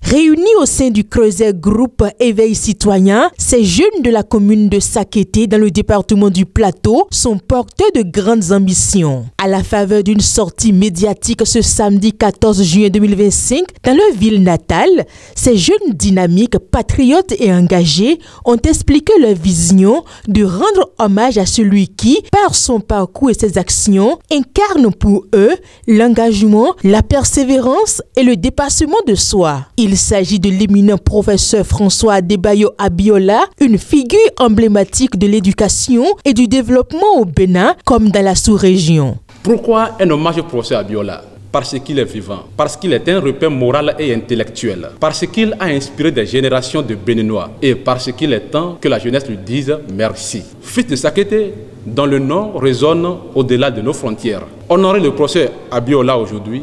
Réunis au sein du Creuset Groupe Éveil Citoyen, ces jeunes de la commune de Sakété dans le département du Plateau sont porteurs de grandes ambitions. À la faveur d'une sortie médiatique ce samedi 14 juin 2025 dans leur ville natale, ces jeunes dynamiques, patriotes et engagés ont expliqué leur vision de rendre hommage à celui qui, par son parcours et ses actions, incarne pour eux l'engagement, la persévérance et le dépassement de soi. Il s'agit de l'éminent professeur François Adebayo Abiola, une figure emblématique de l'éducation et du développement au Bénin comme dans la sous-région. Pourquoi un hommage au professeur Abiola? Parce qu'il est vivant, parce qu'il est un repère moral et intellectuel, parce qu'il a inspiré des générations de Béninois et parce qu'il est temps que la jeunesse lui dise merci. Fils de Sakété, dont le nom résonne au-delà de nos frontières. Honorer le professeur Abiola aujourd'hui,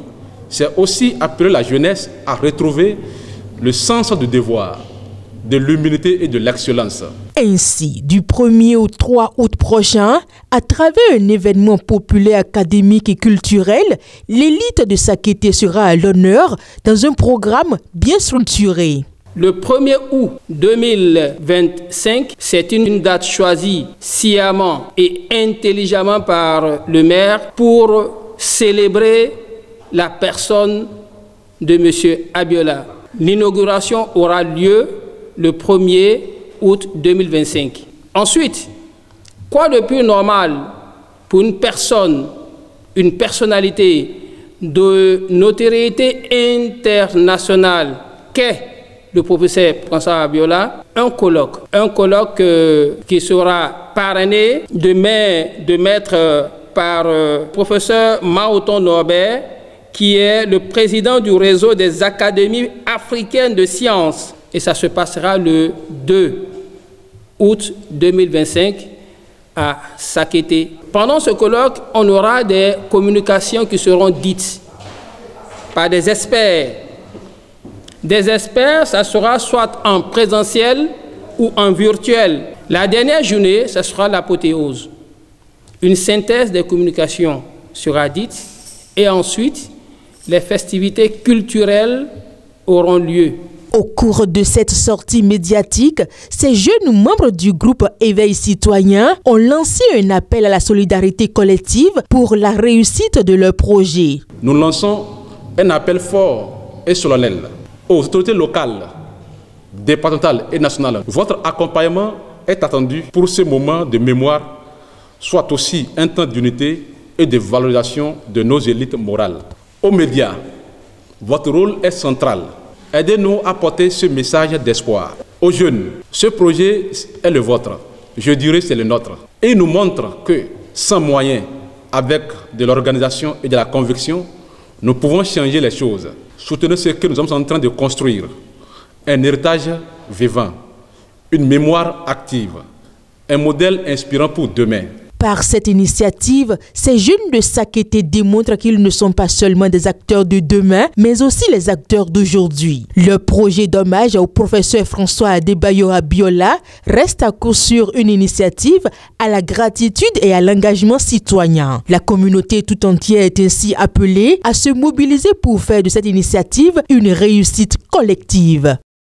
c'est aussi appeler la jeunesse à retrouver le sens du devoir, de l'humilité et de l'excellence. Ainsi, du 1er au 3 août prochain, à travers un événement populaire, académique et culturel, l'élite de Sakété sera à l'honneur dans un programme bien structuré. Le 1er août 2025, c'est une date choisie sciemment et intelligemment par le maire pour célébrer la personne de M. Abiola. L'inauguration aura lieu le 1er août 2025. Ensuite, quoi de plus normal pour une personne, une personnalité de notoriété internationale qu'est le professeur François Abiola, un colloque qui sera parrainé de maître par professeur Maoton Norbert, qui est le président du réseau des académies africaines de sciences. Et ça se passera le 2 août 2025 à Sakété. Pendant ce colloque, on aura des communications qui seront dites par des experts. Des experts, ça sera soit en présentiel ou en virtuel. La dernière journée, ça sera l'apothéose. Une synthèse des communications sera dite et ensuite, les festivités culturelles auront lieu. Au cours de cette sortie médiatique, ces jeunes membres du groupe Éveil Citoyen ont lancé un appel à la solidarité collective pour la réussite de leur projet. Nous lançons un appel fort et solennel aux autorités locales, départementales et nationales. Votre accompagnement est attendu pour ce moment de mémoire, soit aussi un temps d'unité et de valorisation de nos élites morales. Aux médias, votre rôle est central. Aidez-nous à porter ce message d'espoir. Aux jeunes, ce projet est le vôtre. Je dirais c'est le nôtre. Et il nous montre que, sans moyens, avec de l'organisation et de la conviction, nous pouvons changer les choses. Soutenez ce que nous sommes en train de construire. Un héritage vivant, une mémoire active, un modèle inspirant pour demain. Par cette initiative, ces jeunes de Sakété démontrent qu'ils ne sont pas seulement des acteurs de demain, mais aussi les acteurs d'aujourd'hui. Le projet d'hommage au professeur François Adebayo Abiola reste à coup sûr une initiative à la gratitude et à l'engagement citoyen. La communauté tout entière est ainsi appelée à se mobiliser pour faire de cette initiative une réussite collective.